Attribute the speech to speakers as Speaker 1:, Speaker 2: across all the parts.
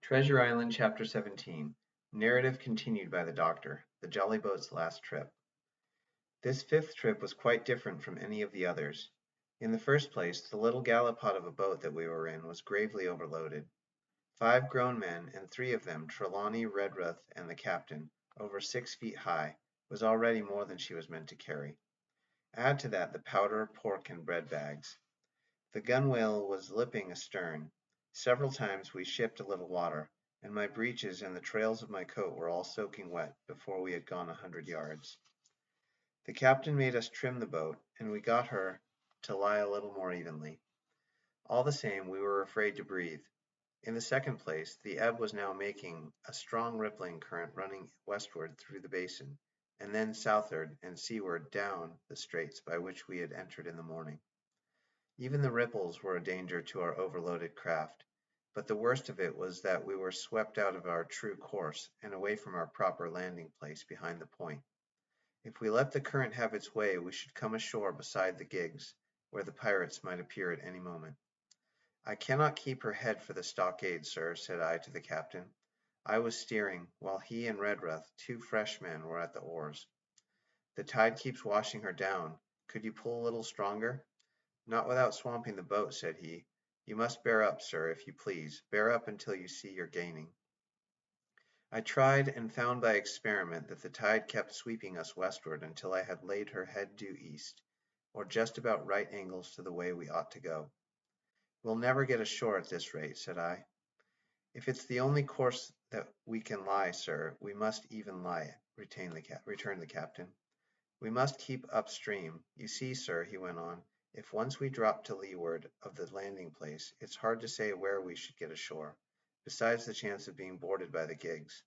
Speaker 1: Treasure Island, Chapter 17. Narrative continued by the Doctor. The Jolly Boat's last trip. This fifth trip was quite different from any of the others. In the first place, the little gallipot of a boat that we were in was gravely overloaded. 5 grown men, and 3 of them, Trelawney, Redruth, and the captain, over 6 feet high, was already more than she was meant to carry. Add to that the powder, pork, and bread bags. The gunwale was lipping astern. Several times we shipped a little water, and my breeches and the trails of my coat were all soaking wet before we had gone 100 yards. The captain made us trim the boat, and we got her to lie a little more evenly. All the same, we were afraid to breathe. In the second place, the ebb was now making a strong rippling current running westward through the basin, and then southward and seaward down the straits by which we had entered in the morning. Even the ripples were a danger to our overloaded craft, but the worst of it was that we were swept out of our true course and away from our proper landing place behind the point. If we let the current have its way, we should come ashore beside the gigs, where the pirates might appear at any moment. "I cannot keep her head for the stockade, sir," said I to the captain. I was steering, while he and Redruth, 2 fresh men, were at the oars. "The tide keeps washing her down. Could you pull a little stronger?" "Not without swamping the boat," said he. "You must bear up, sir, if you please. Bear up until you see you're gaining." I tried, and found by experiment that the tide kept sweeping us westward until I had laid her head due east, or just about right angles to the way we ought to go. "We'll never get ashore at this rate," said I. "If it's the only course that we can lie, sir, we must even lie it," returned the captain. "We must keep upstream. You see, sir," he went on, "if once we drop to leeward of the landing place, it's hard to say where we should get ashore, besides the chance of being boarded by the gigs.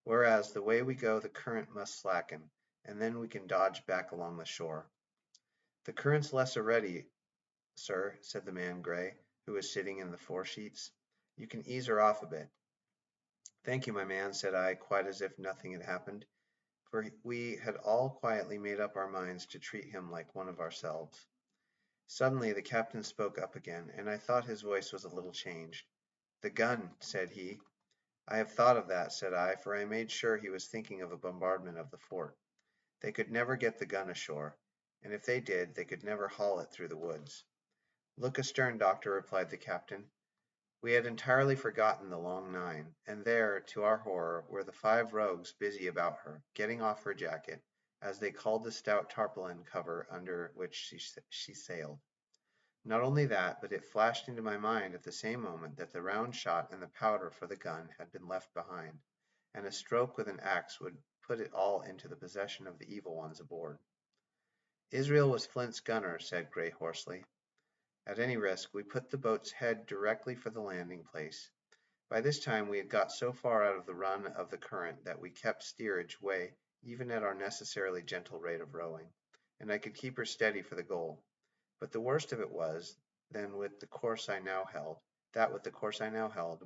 Speaker 1: Whereas, the way we go the current must slacken, and then we can dodge back along the shore." "The current's less already, sir," said the man Gray, who was sitting in the foresheets. "You can ease her off a bit." "Thank you, my man," said I, quite as if nothing had happened, for we had all quietly made up our minds to treat him like one of ourselves. Suddenly the captain spoke up again, and I thought his voice was a little changed. "The gun," said he. "I have thought of that," said I, for I made sure he was thinking of a bombardment of the fort. "They could never get the gun ashore, and if they did, they could never haul it through the woods." "Look astern, doctor," replied the captain. We had entirely forgotten the long nine, and there, to our horror, were the 5 rogues busy about her, getting off her jacket, as they called the stout tarpaulin cover under which she sailed. Not only that, but it flashed into my mind at the same moment that the round shot and the powder for the gun had been left behind, and a stroke with an axe would put it all into the possession of the evil ones aboard. "Israel was Flint's gunner," said Gray hoarsely. At any risk, we put the boat's head directly for the landing place. By this time we had got so far out of the run of the current that we kept steerage way even at our necessarily gentle rate of rowing, and I could keep her steady for the goal. But the worst of it was, that with the course I now held,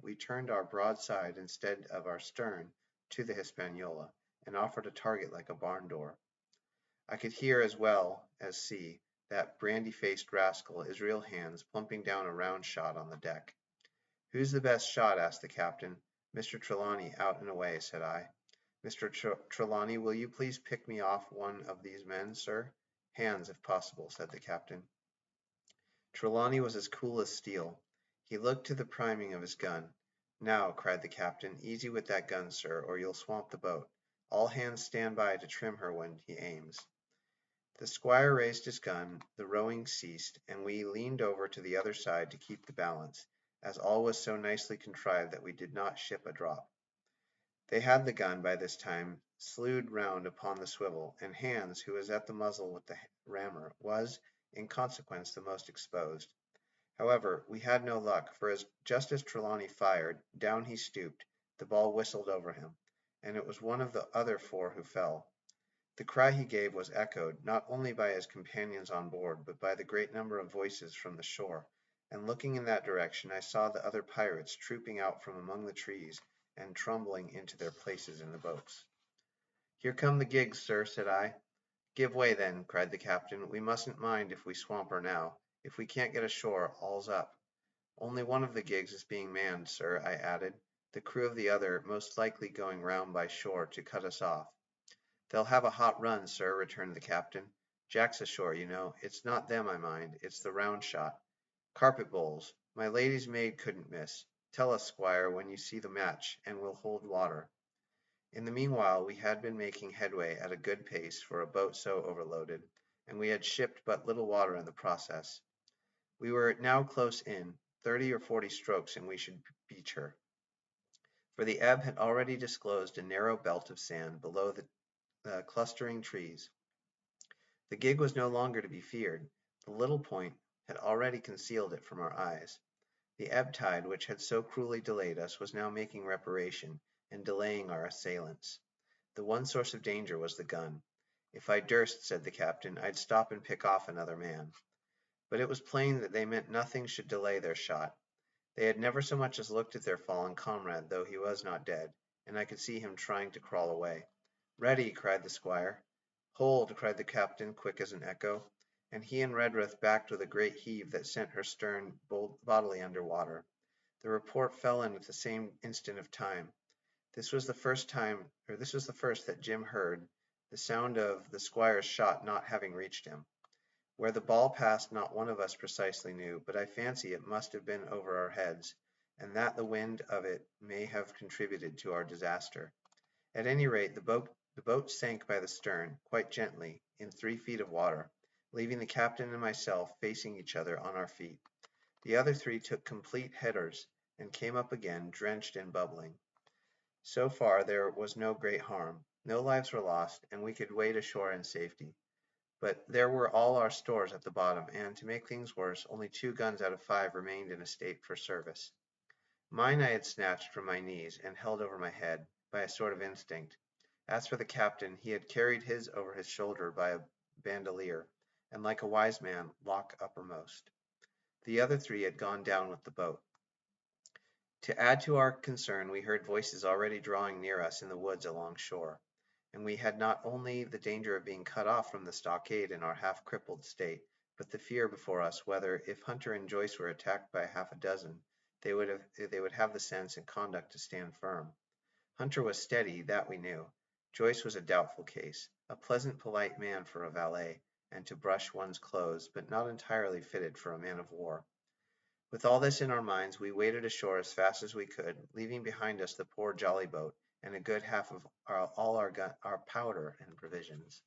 Speaker 1: we turned our broadside instead of our stern to the Hispaniola, and offered a target like a barn door. I could hear as well as see that brandy-faced rascal Israel Hands plumping down a round shot on the deck. "Who's the best shot?" asked the captain. "Mr. Trelawney, out and away," said I. "Mr. Trelawney, will you please pick me off one of these men, sir?" "Hands, if possible," said the captain. Trelawney was as cool as steel. He looked to the priming of his gun. "Now," cried the captain, "easy with that gun, sir, or you'll swamp the boat. All hands stand by to trim her when he aims." The squire raised his gun, the rowing ceased, and we leaned over to the other side to keep the balance, as all was so nicely contrived that we did not ship a drop. They had the gun by this time slewed round upon the swivel, and Hands, who was at the muzzle with the rammer, was, in consequence, the most exposed. However, we had no luck, for just as Trelawney fired, down he stooped, the ball whistled over him, and it was one of the other 4 who fell. The cry he gave was echoed, not only by his companions on board, but by the great number of voices from the shore, and looking in that direction, I saw the other pirates trooping out from among the trees, and tumbling into their places in the boats. "Here come the gigs, sir," said I. "Give way, then," cried the captain. "We mustn't mind if we swamp her now. If we can't get ashore, all's up." "Only one of the gigs is being manned, sir," I added. the crew of the other most likely going round by shore to cut us off. "They'll have a hot run, sir," returned the captain. "Jack's ashore, you know. It's not them I mind, it's the round shot. Carpet bowls. My lady's maid couldn't miss. Tell us, squire, when you see the match, and we'll hold water." In the meanwhile we had been making headway at a good pace for a boat so overloaded, and we had shipped but little water in the process. We were now close in, 30 or 40 strokes, and we should beach her, for the ebb had already disclosed a narrow belt of sand below the clustering trees. The gig was no longer to be feared. The little point had already concealed it from our eyes. The ebb tide, which had so cruelly delayed us, was now making reparation, and delaying our assailants. The one source of danger was the gun. "If I durst," said the captain, "I'd stop and pick off another man." But it was plain that they meant nothing should delay their shot. They had never so much as looked at their fallen comrade, though he was not dead, and I could see him trying to crawl away. "Ready!" cried the squire. "Hold!" cried the captain, quick as an echo, and he and Redruth backed with a great heave that sent her stern bodily under water. The report fell in at the same instant of time. This was the first that Jim heard, the sound of the squire's shot not having reached him. Where the ball passed not one of us precisely knew, but I fancy it must have been over our heads, and that the wind of it may have contributed to our disaster. At any rate, the boat sank by the stern, quite gently, in 3 feet of water, leaving the captain and myself facing each other on our feet. The other three took complete headers, and came up again, drenched and bubbling. So far there was no great harm. No lives were lost, and we could wade ashore in safety. But there were all our stores at the bottom, and, to make things worse, only 2 guns out of 5 remained in a state for service. Mine I had snatched from my knees, and held over my head, by a sort of instinct. As for the captain, he had carried his over his shoulder by a bandolier, and, like a wise man, lock uppermost. The other 3 had gone down with the boat. To add to our concern, we heard voices already drawing near us in the woods along shore, and we had not only the danger of being cut off from the stockade in our half-crippled state, but the fear before us whether, if Hunter and Joyce were attacked by half a dozen, they would have the sense and conduct to stand firm. Hunter was steady, that we knew. Joyce was a doubtful case, a pleasant, polite man for a valet, and to brush one's clothes, but not entirely fitted for a man of war. With all this in our minds, we waded ashore as fast as we could, leaving behind us the poor jolly boat, and a good half of all our powder and provisions.